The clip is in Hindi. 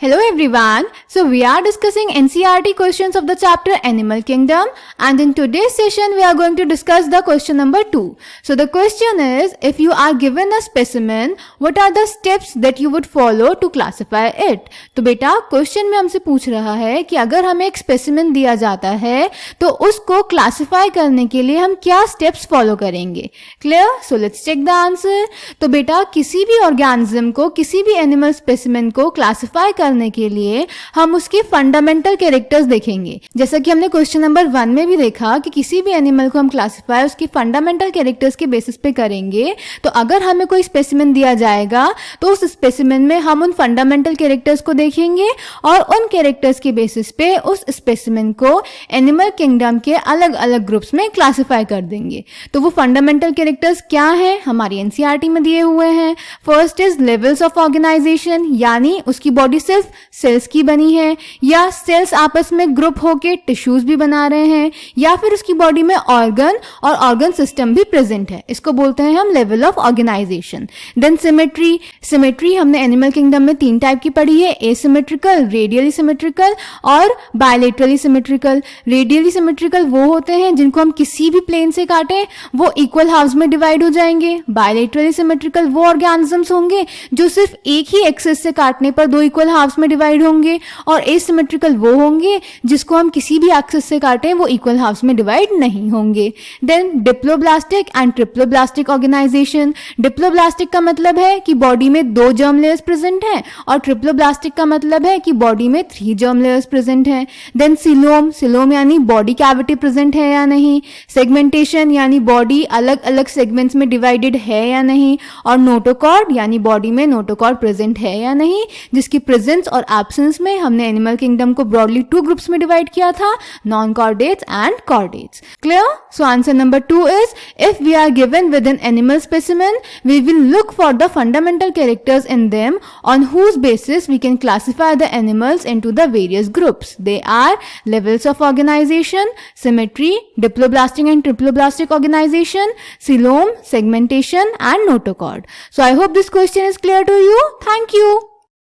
Hello everyone. So we are discussing NCERT questions of the chapter Animal Kingdom, and in today's session we are going to discuss the question number 2. So the question is, if you are given a specimen, what are the steps that you would follow to classify it? तो बेटा क्वेश्चन में हमसे पूछ रहा है कि अगर हमें एक स्पेसिमेन दिया जाता है तो उसको क्लासिफाई करने के लिए हम क्या स्टेप्स फॉलो करेंगे. Clear? So let's check the answer. तो बेटा किसी भी ऑर्गेनिज्म को, किसी भी एनिमल स्पेसिमेन को क्लासिफाई करने के लिए हम उसके फंडामेंटल कैरेक्टर्स देखेंगे. जैसा कि हमने क्वेश्चन नंबर 1 में भी देखा कि किसी भी एनिमल को हम क्लासिफाई उसके फंडामेंटल कैरेक्टर्स के बेसिस पे करेंगे. तो अगर हमें कोई स्पेसिमेन दिया जाएगा तो उस स्पेसिमेन में हम उन फंडामेंटल कैरेक्टर्स को देखेंगे और उन कैरेक्टर्स के बेसिस पे उस स्पेसिमेन को एनिमल किंगडम के अलग अलग ग्रुप्स में क्लासिफाई कर देंगे. तो वो फंडामेंटल कैरेक्टर्स क्या हैं? हमारी एनसीईआरटी में दिए हुए हैं. First is levels of organisation, यानी उसकी बॉडी सिर्फ सेल्स की बनी है या सेल्स आपस में ग्रुप होके टिश्यूज भी बना रहे हैं, या फिर उसकी बॉडी में ऑर्गन और ऑर्गन सिस्टम भी प्रेजेंट है. इसको बोलते हैं हम level of organisation. Then symmetry. Symmetry हमने एनिमल किंगडम में 3 टाइप की पढ़ी है, एसिमेट्रिकल, रेडियली सिमेट्रिकल और बायलेटरली सिमेट्रिकल. रेडियली सिमेट्रिकल वो होते हैं जिनको हम किसी भी प्लेन से काटें वो इक्वल हाफ्स में डिवाइड हो जाएंगे. बायलेटरली सिमेट्रिकल वो ऑर्गेनिजम्स होंगे जो सिर्फ एक ही एक्सिस से काटने पर 2 इक्वल हाफ्स में डिवाइड होंगे. और एसिमेट्रिकल वो होंगे जिसको हम किसी भी एक्सिस से काटें वो इक्वल हाफ्स में डिवाइड नहीं होंगे. Then diploblastic and triploblastic organisation. Diploblastic का मतलब है कि बॉडी में 2 जर्म लेयर्स प्रेजेंट हैं और ट्रिप्लोब्लास्टिक का मतलब है कि बॉडी में 3 जर्म लेयर्स प्रेजेंट हैं. Then coelom. सिलोम यानी बॉडी कैविटी प्रेजेंट है या नहीं. सेगमेंटेशन यानी बॉडी अलग अलग सेगमेंट्स में डिवाइडेड है या नहीं. और नोटोकॉर्ड यानी बॉडी में नोटोकॉर्ड प्रेजेंट है या नहीं, जिसकी प्रेजेंस और एब्सेंस में हमने एनिमल किंगडम को ब्रॉडली 2 ग्रुप्स में डिवाइड किया था, non chordates and chordates. Clear? So answer number 2 is, if we are given with an animal specimen we will look for the fundamental characters in them on whose basis we can classify the animals into the various groups. They are levels of organization, symmetry, diploblastic and triploblastic organization, coelom, segmentation and notochord. So I hope this question is clear to you. Thank you.